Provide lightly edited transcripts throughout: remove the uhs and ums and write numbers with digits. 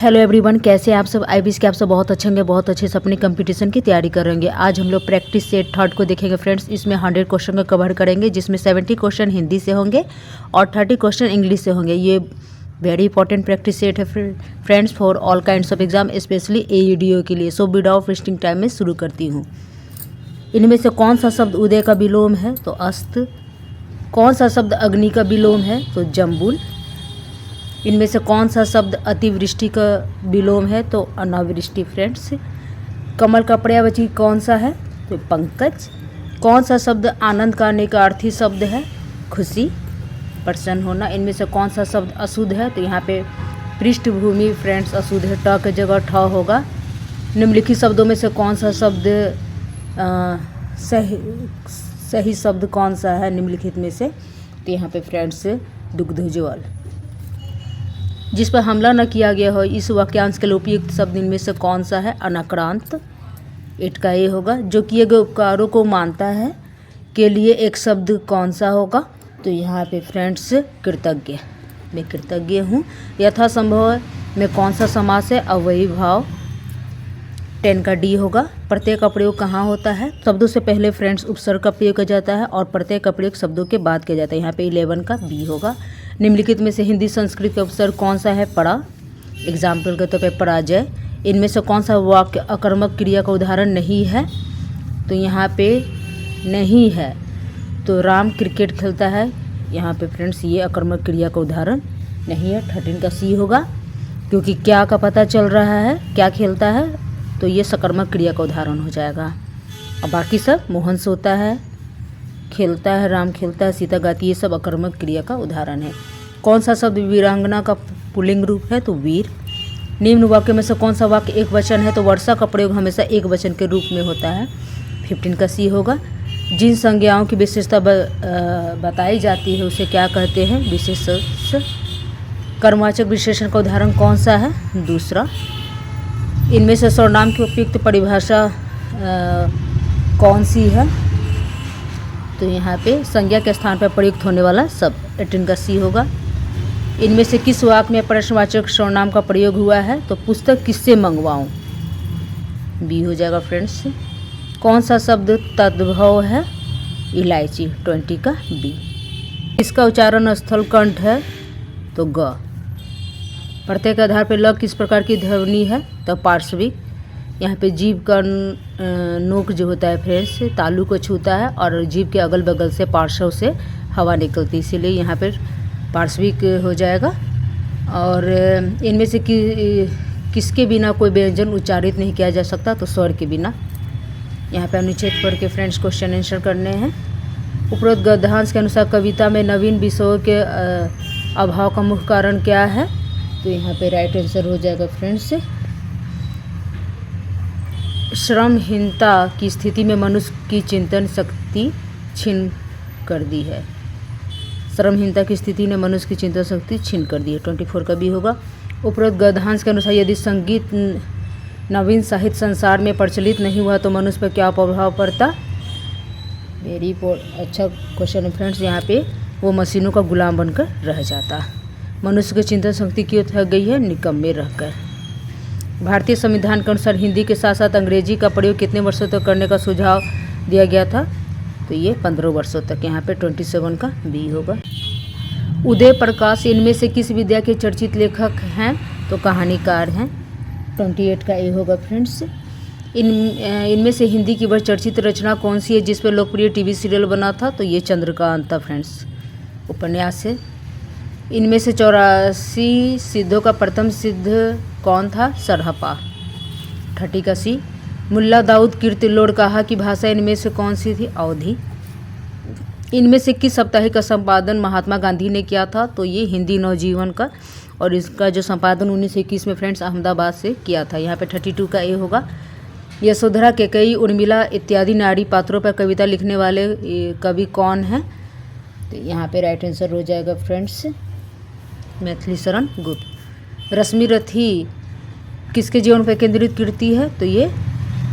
Hello everyone, कैसे हैं आप सब। आई विश के आप सब बहुत अच्छे होंगे, बहुत अच्छे से अपनी कंपटीशन की तैयारी करेंगे। आज हम लोग प्रैक्टिस सेट थर्ड को देखेंगे फ्रेंड्स। इसमें 100 क्वेश्चन को कवर करेंगे, जिसमें 70 क्वेश्चन हिंदी से होंगे और 30 क्वेश्चन इंग्लिश से होंगे। ये वेरी इंपॉर्टेंट प्रैक्टिस सेट है friends for all kinds of exam, specially AUDO के लिए। सो विदाउट वेस्टिंग टाइम में शुरू करती हूँ। इनमें से कौन सा शब्द उदय का विलोम है? तो अस्त। कौन सा शब्द अग्नि का विलोम है? तो जम्बुल। इनमें से कौन सा शब्द अतिवृष्टि का विलोम है? तो अनावृष्टि फ्रेंड्स। कमल का पर्यायवाची कौन सा है? तो पंकज। कौन सा शब्द आनंद का अनेकार्थी शब्द है? खुशी, प्रसन्न होना। इनमें से कौन सा शब्द अशुद्ध है? तो यहाँ पे पृष्ठभूमि फ्रेंड्स अशुद्ध है, ट की जगह ठ होगा। निम्नलिखित शब्दों में से कौन सा शब्द सही शब्द कौन सा है निम्नलिखित में से? तो यहाँ पे फ्रेंड्स दुग्धोज्वल। जिस पर हमला न किया गया हो, इस वाक्यांश के लिए उपयुक्त शब्द इनमें से कौन सा है? अनाक्रांत। इट का ये होगा। जो किए गए उपकारों को मानता है के लिए एक शब्द कौन सा होगा? तो यहाँ पे फ्रेंड्स कृतज्ञ। मैं कृतज्ञ हूँ। यथासंभव में कौन सा समास है? अव्ययी भाव। 10 का D होगा। प्रत्यय का प्रयोग कहाँ होता है? शब्दों से पहले फ्रेंड्स उपसर्ग का प्रयोग किया जाता है और प्रत्यय का प्रयोग शब्दों के बाद किया जाता है। यहाँ पे 11 का B होगा। निम्नलिखित में से हिंदी संस्कृत का उपसर्ग कौन सा है? पड़ा। एग्जाम्पल के तौर पे पराजय। इनमें से कौन सा वाक्य अकर्मक क्रिया का उदाहरण नहीं है? तो यहाँ पे नहीं है। तो राम क्रिकेट खेलता है। यहाँ पे फ्रेंड्स ये अकर्मक क्रिया का उदाहरण नहीं है। 13 का C होगा, क्योंकि क्या का पता चल रहा है, क्या खेलता है, तो ये सकर्मक क्रिया का उदाहरण हो जाएगा। और बाकी सब मोहन सोता है, खेलता है, राम खेलता है, सीता गाती, ये सब अकर्मक क्रिया का उदाहरण है। कौन सा शब्द वीरांगना का पुल्लिंग रूप है? तो वीर। निम्न वाक्य में से कौन सा वाक्य एक वचन है? तो वर्षा का प्रयोग हमेशा एक वचन के रूप में होता है। 15 का C होगा। जिन संज्ञाओं की विशेषता बताई जाती है उसे क्या कहते हैं? विशेषण। कर्मवाचक विशेषण का उदाहरण कौन सा है? दूसरा। इनमें से सर्वनाम की उपयुक्त परिभाषा कौन सी है? तो यहाँ पे संज्ञा के स्थान पर प्रयुक्त होने वाला शब्द। 18 का C होगा। इनमें से किस वाक्य में प्रश्नवाचक सर्वनाम का प्रयोग हुआ है? तो पुस्तक किससे मंगवाऊँ? B हो जाएगा फ्रेंड्स। कौन सा शब्द तद्भव है? इलायची। 20 का B। इसका उच्चारण स्थल कंठ है? तो ग। प्रत्यय के आधार पर ल किस प्रकार की ध्वनि है? तो पार्श्विक। यहाँ पे जीभ का नोक जो होता है फ्रेंड्स तालू को छूता है और जीभ के अगल बगल से पार्श्व से हवा निकलती है, इसीलिए यहाँ पर पार्श्विक हो जाएगा। और इनमें से किसके बिना कोई व्यंजन उच्चारित नहीं किया जा सकता? तो स्वर के बिना। यहाँ पे अनुच्छेद पढ़ के फ्रेंड्स क्वेश्चन आंसर करने हैं। उपरोक्त गद्यांश के अनुसार कविता में नवीन विषयों के अभाव का मुख्य कारण क्या है? तो यहाँ पे राइट आंसर हो जाएगा फ्रेंड्स श्रमहीनता की स्थिति में मनुष्य की चिंतन शक्ति छीन कर दी है। श्रमहीनता की स्थिति ने मनुष्य की चिंतन शक्ति छीन कर दी है। 24 का B होगा। उपरोक्त गद्यांश के अनुसार यदि संगीत नवीन साहित्य संसार में प्रचलित नहीं हुआ तो मनुष्य पर क्या प्रभाव पड़ता? वेरी अच्छा क्वेश्चन है फ्रेंड्स। यहाँ पे वो मशीनों का गुलाम बनकर रह जाता। मनुष्य की चिंतन शक्ति क्यों थक गई है? निकम्मे रहकर। भारतीय संविधान के अनुसार हिंदी के साथ साथ अंग्रेजी का प्रयोग कितने वर्षों तक करने का सुझाव दिया गया था? तो ये 15 वर्षों तक। यहाँ पे 27 का B होगा। उदय प्रकाश इनमें से किस विद्या के चर्चित लेखक हैं? तो कहानीकार हैं। 28 का A होगा फ्रेंड्स। इनमें से हिंदी की वह चर्चित रचना कौन सी है जिस पर लोकप्रिय टीवी सीरियल बना था? तो ये चंद्रकांता फ्रेंड्स उपन्यास है। इनमें से 84 सिद्धों का प्रथम सिद्ध कौन था? सरहपा। 30 का C। मुल्ला दाऊद कीर्तिलोड़ कहा की भाषा इनमें से कौन सी थी? अवधी। इनमें से किस साप्ताहिक का संपादन महात्मा गांधी ने किया था? तो ये हिंदी नवजीवन का, और इसका जो संपादन 1921 में फ्रेंड्स अहमदाबाद से किया था। यहाँ पे 32 का A होगा। यशोधरा केकई उर्मिला इत्यादि नारी पात्रों पर कविता लिखने वाले कवि कौन हैं? तो यहाँ पे राइट आंसर हो जाएगा फ्रेंड्स मैथिली शरण गुप्त। रश्मि रथी किसके जीवन पर केंद्रित कृति है? तो ये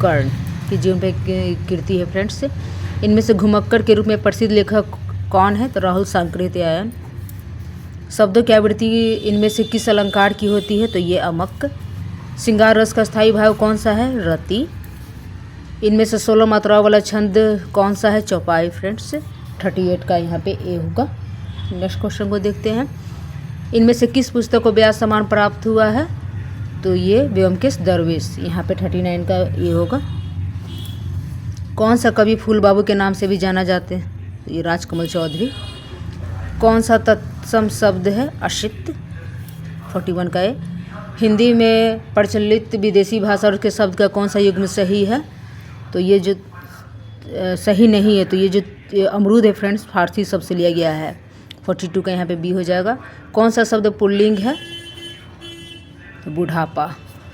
कर्ण के जीवन पर कृति है फ्रेंड्स। इनमें से घुमक्कड़ के रूप में प्रसिद्ध लेखक कौन है? तो राहुल सांकृत्यायन। शब्दों की आवृत्ति इनमें से किस अलंकार की होती है? तो ये अमक। श्रृंगार रस का स्थायी भाव कौन सा है? रति। इनमें से 16 मात्राओं वाला छंद कौन सा है? चौपाई फ्रेंड्स। 38 का यहाँ पे ए होगा। नेक्स्ट क्वेश्चन को देखते हैं। इनमें से किस पुस्तक को व्यास सम्मान प्राप्त हुआ है? तो ये व्योमकेश दरवेश। यहाँ पे 39 का ये होगा। कौन सा कवि फूल बाबू के नाम से भी जाना जाते हैं? तो ये राजकमल चौधरी। कौन सा तत्सम शब्द है? अशित। 41 का ए। हिंदी में प्रचलित विदेशी भाषा और उसके शब्द का कौन सा युग्म सही है? तो ये जो सही नहीं है, तो ये जो अमरूद है फ्रेंड्स फारसी शब्द से लिया गया है। 42 का यहाँ पे बी हो जाएगा। कौन सा शब्द पुल्लिंग है? तो बुढ़ापा।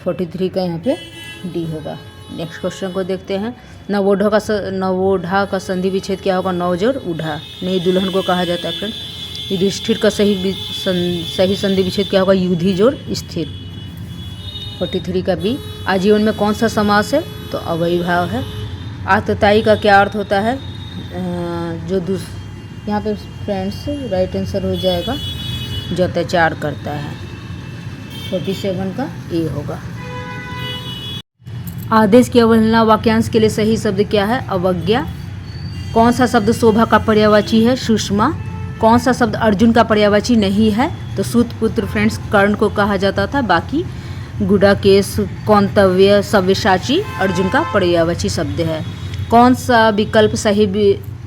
43 का यहाँ पे डी होगा। नेक्स्ट क्वेश्चन को देखते हैं। नवोढ़ा का संधि विच्छेद क्या होगा? नवजोड़ उढ़ा। नई दुल्हन को कहा जाता है फ्रेंड। युधिष्ठिर का सही संधि विच्छेद क्या होगा? युधि जोड़ स्थिर। 43 का बी। आजीवन में कौन सा समास है? तो अव्ययीभाव है। आतताई का क्या अर्थ होता है? यहाँ पे फ्रेंड्स राइट आंसर हो जाएगा जो अत्याचार करता है। 47 का ए होगा। आदेश की अवहेलना वाक्यांश के लिए सही शब्द क्या है? अवज्ञा। कौन सा शब्द शोभा का पर्यायवाची है? सुषमा। कौन सा शब्द अर्जुन का पर्यायवाची नहीं है? तो सूत पुत्र फ्रेंड्स कर्ण को कहा जाता था। बाकी गुडाकेश, कौंतव्य, सव्यसाची अर्जुन का पर्यायवाची शब्द है। कौन सा विकल्प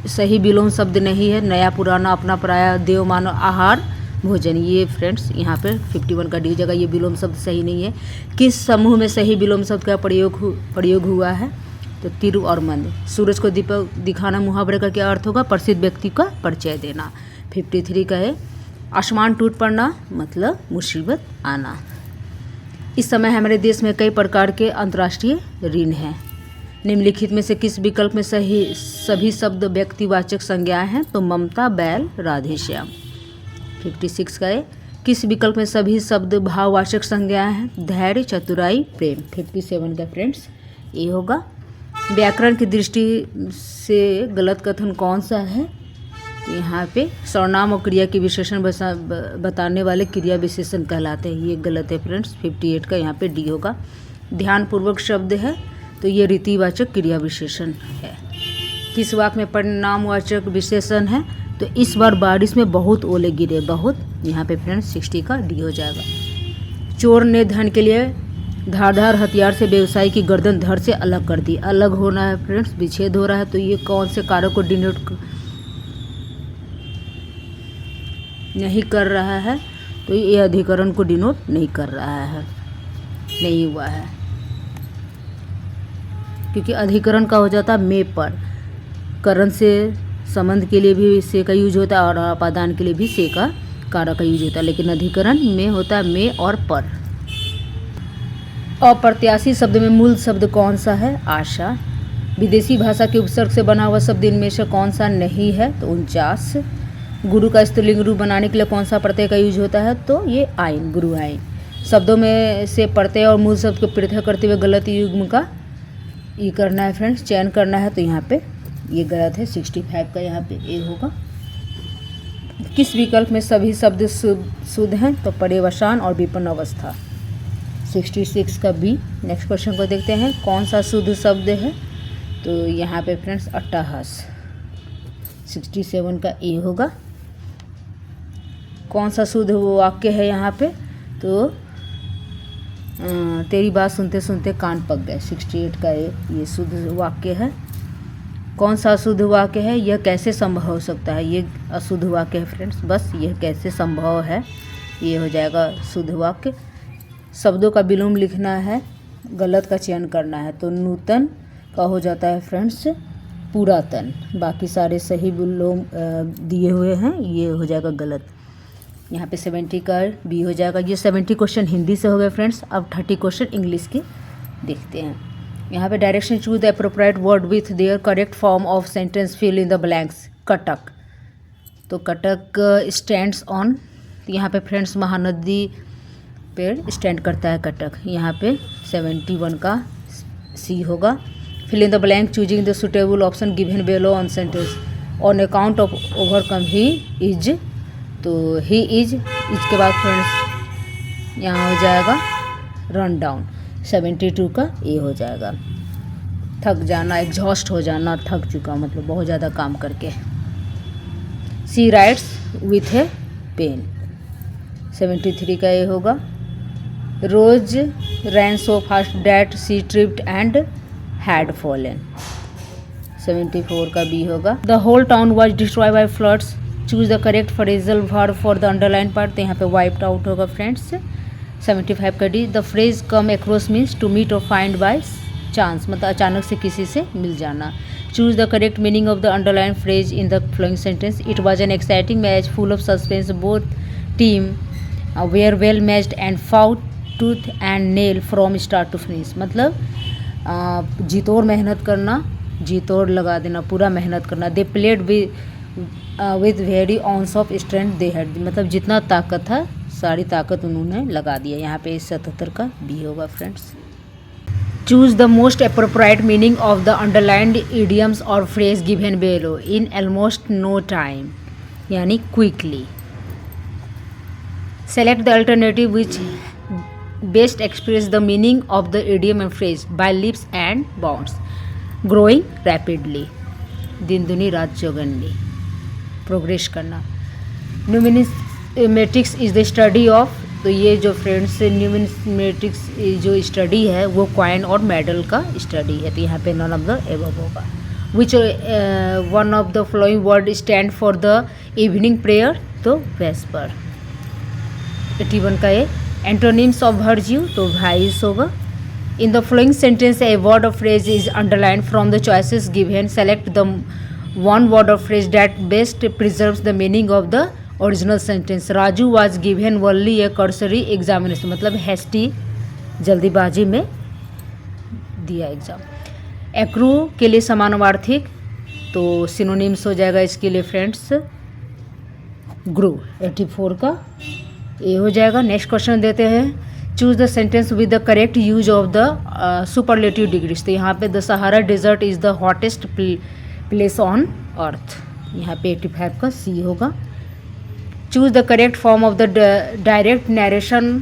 सही विलोम शब्द नहीं है? नया पुराना, अपना पराया, देव मानव, आहार, भोजन। ये फ्रेंड्स यहाँ पे 51 का डी हो जाएगा। ये विलोम शब्द सही नहीं है। किस समूह में सही विलोम शब्द का प्रयोग हुआ है? तो तिरु और मंद। सूरज को दीपक दिखाना मुहावरे का क्या अर्थ होगा? प्रसिद्ध व्यक्ति का परिचय देना। 53 का है आसमान टूट पड़ना मतलब मुसीबत आना। इस समय हमारे देश में कई प्रकार के अंतर्राष्ट्रीय ऋण हैं। निम्नलिखित में से किस विकल्प में सभी शब्द व्यक्तिवाचक संज्ञाएं हैं? तो ममता, बैल, राधेश्याम। 56 का है किस विकल्प में सभी शब्द भाववाचक संज्ञाएं हैं? धैर्य, चतुराई, प्रेम। 57 का फ्रेंड्स ये होगा। व्याकरण की दृष्टि से गलत कथन कौन सा है? तो यहाँ पे सर्वनाम और क्रिया के विशेषण बताने वाले क्रिया विशेषण कहलाते हैं। ये गलत है फ्रेंड्स। 58 का यहाँ पे डी होगा। ध्यानपूर्वक शब्द है तो ये रीतिवाचक क्रिया विशेषण है। किस वाक्य में परिणामवाचक विशेषण है? तो इस बार बारिश में बहुत ओले गिरे। बहुत यहाँ पे फ्रेंड्स 60 का डी हो जाएगा। चोर ने धन के लिए धारदार हथियार से व्यवसायी की गर्दन धड़ से अलग कर दी। अलग होना है फ्रेंड्स, विच्छेद हो रहा है। तो ये कौन से कारक को डिनोट नहीं कर रहा है? तो ये अधिकरण को डिनोट नहीं कर रहा है, नहीं हुआ है, क्योंकि अधिकरण का हो जाता है में पर। करण से संबंध के लिए भी से का यूज होता है और अपादान के लिए भी से का कारक का यूज होता है, लेकिन अधिकरण में होता है में और पर। अप्रत्याशी शब्द में मूल शब्द कौन सा है? आशा। विदेशी भाषा के उपसर्ग से बना हुआ शब्द इनमें से कौन सा नहीं है? तो 49। गुरु का स्त्रीलिंग रूप बनाने के लिए कौन सा प्रत्यय का यूज होता है? तो ये आइन, गुरु आइन। शब्दों में से प्रत्यय और मूल शब्द को पृथक करते हुए गलत युग्म का ये करना है फ्रेंड्स, चयन करना है। तो यहाँ पे ये गलत है। 65 का यहाँ पे ए होगा। किस विकल्प में सभी शब्द शुद्ध हैं? तो पर्यवसान और विपन्न अवस्था। 66 का बी। नेक्स्ट क्वेश्चन को देखते हैं। कौन सा शुद्ध शब्द है? तो यहाँ पे फ्रेंड्स अट्टहास। 67 का ए होगा। कौन सा शुद्ध वाक्य है यहाँ पे? तो तेरी बात सुनते सुनते कान पक गए। 68 का ये शुद्ध वाक्य है। कौन सा अशुद्ध वाक्य है? यह कैसे संभव हो सकता है? ये अशुद्ध वाक्य है फ्रेंड्स। बस यह कैसे संभव है, ये हो जाएगा शुद्ध वाक्य। शब्दों का विलोम लिखना है, गलत का चयन करना है। तो नूतन का हो जाता है फ्रेंड्स पुरातन। बाकी सारे सही विलोम दिए हुए हैं, ये हो जाएगा गलत। यहाँ पे 70 का बी हो जाएगा। ये 70 क्वेश्चन हिंदी से हो गए फ्रेंड्स। अब 30 क्वेश्चन इंग्लिश के देखते हैं। यहाँ पे direction choose the appropriate word with their correct form of sentence, fill in the blanks. कटक, तो कटक स्टैंड्स ऑन, यहाँ पे फ्रेंड्स महानदी पर स्टैंड करता है कटक। यहाँ पे 71 का सी होगा। Fill in the blank choosing the suitable option given below on sentence. On account of overcome he is, तो ही इज इसके बाद फ्रेंड्स यहाँ हो जाएगा रन डाउन, 72 का ए हो जाएगा। थक जाना, एग्जॉस्ट हो जाना, थक चुका मतलब बहुत ज़्यादा काम करके। She writes with a pen, 73 का ए होगा। Rose ran so fast that she tripped and had fallen, 74 का बी होगा। The whole town was destroy by floods, choose the correct phrasal verb for the underline part, तो यहाँ पे wiped out होगा friends. 75 का D. The phrase come across means to meet और find by chance, मतलब अचानक से किसी से मिल जाना। Choose the correct meaning of the underline phrase in the flowing sentence. It was an exciting match full of suspense, both team were well matched and fought tooth and nail from start to finish, मतलब जीतोड़ मेहनत करना, जीतोड़ लगा देना, पूरा मेहनत करना। They played with very ounce of strength they had, मतलब जितना ताकत था सारी ताकत उन्होंने लगा दिया। यहाँ पे 77 का बी होगा friends. Choose the most appropriate meaning of the underlined idioms और phrase given below in almost no time, यानी quickly. Select the alternative which best express the meaning of the idiom and phrase by leaps and bounds, growing rapidly, दिन दुनी रात चौगनी, progress करना। Pneumatics is the study of, तो ये जो friends pneumatics जो study है वो कॉइन और मेडल का स्टडी है, तो यहाँ पे नॉन ऑफ द एबव होगा। Which one of the flowing word stand for the evening prayer, तो वेस्पर। 81 का ए। एंटोनिम्स ऑफ वर्च्यू, तो वाइस होगा। इन the flowing sentence a word of phrase is underline from the choices given, select the one word of phrase that best preserves the meaning of the original sentence. Raju was given only A cursory examination, मतलब hasty, जल्दीबाजी में दिया exam. Accrue के लिए समानार्थक, तो synonyms हो जाएगा इसके लिए फ्रेंड्स ग्रो, 84 का ये हो जाएगा। नेक्स्ट क्वेश्चन देते हैं। Choose the sentence with the correct use of the superlative degrees, तो यहाँ पे the Sahara desert is the hottest place on earth, यहाँ पे 85 का सी होगा। Choose the correct form of the direct narration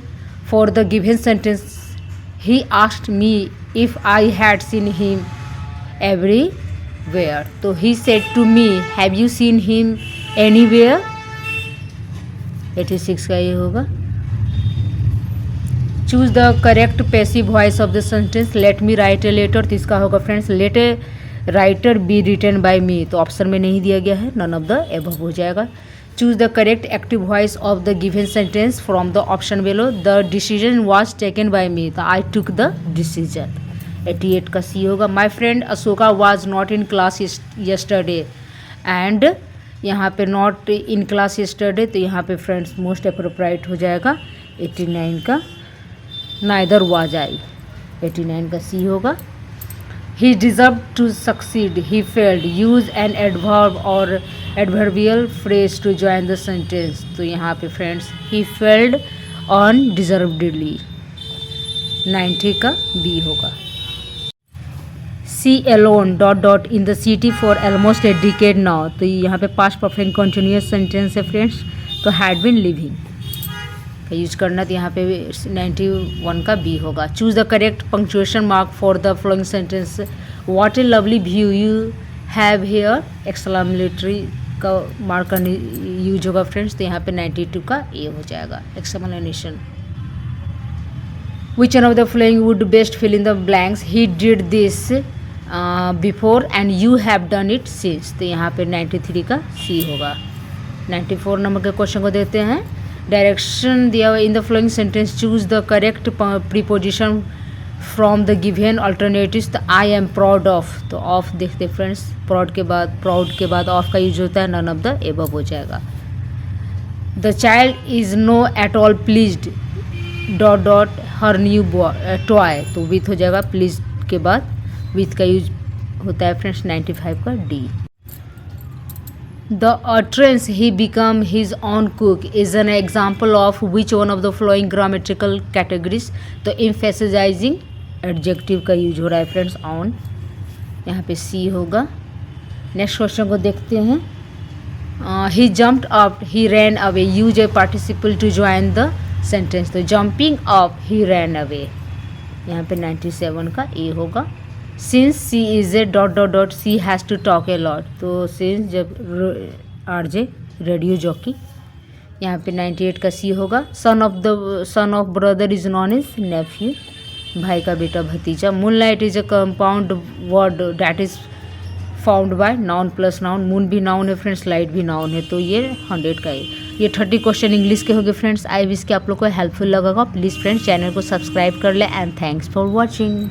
for the given sentence. He asked me if I had seen him everywhere, तो he said to me have you seen him anywhere, 86 का ये होगा। Choose the correct passive voice of the sentence. Let me write a letter, तो इसका होगा friends let a writer be written by me, तो option में नहीं दिया गया है, नन ऑफ द एबव हो जाएगा। Choose the correct active voice of the given sentence from the option below. The decision was taken by me, तो I took the decision, 88 का सी होगा। My friend Ashoka was not in class yesterday and, यहाँ पे not in class yesterday, तो यहाँ पे friends most appropriate हो जाएगा 89 का। नाइदर वाज आई, 89 का सी होगा। He deserve to succeed, he failed, use an adverb और adverbial phrase to join the sentence, तो यहाँ पे friends he failed on deservedly, 90 का बी होगा। She alone dot dot in the city for almost a decade now, तो यहाँ पे past perfect continuous sentence है फ्रेंड्स, तो हैड बीन लिविंग का यूज करना, तो यहाँ पे 91 का बी होगा। Choose the correct punctuation mark for the flowing sentence. What A lovely view you have here, exclamatory का मार्क का यूज होगा फ्रेंड्स, तो यहाँ पे 92 का ए हो जाएगा, exclamation. Which one of the following would best fill in the blanks? He did this before and you have done it since, तो यहाँ पे 93 का सी होगा। 94 नंबर के क्वेश्चन को देते हैं। डायरेक्शन दिया हुआ इन the flowing sentence. Choose the correct preposition from the given alternatives. तो आई एम प्राउड ऑफ, तो ऑफ देखते फ्रेंड्स, प्राउड के बाद ऑफ का यूज होता है, नन ऑफ द एबव हो जाएगा। The child is no at all pleased dot dot her new toy, तो विथ हो जाएगा, प्लीज के बाद विथ का यूज होता है फ्रेंड्स, 95 का D. The utterance he become his own cook is an example of which one of the following grammatical categories? तो emphasizing adjective का यूज हो रहा है फ्रेंड्स, ऑन, यहाँ पे सी होगा। नेक्स्ट क्वेश्चन को देखते हैं। He jumped up, he ran away, use a participle to join the sentence. तो jumping up, he ran away, यहाँ पे 97 का ए होगा। Since she is a dot dot dot she has to talk a lot, तो since जब RJ radio jockey, यहाँ पे 98 का सी होगा। Son of brother is known is nephew, भाई का बेटा भतीजा। Moonlight is a compound word that is found by noun plus noun, moon भी नाउन है फ्रेंड्स, लाइट भी नाउन है, तो ये 100 का है। ये 30 क्वेश्चन इंग्लिश के हो गए फ्रेंड्स। आई विश कि आप लोग को हेल्पफुल लगा। प्लीज़ फ्रेंड्स चैनल को सब्सक्राइब कर ले एंड थैंक्स फॉर वॉचिंग।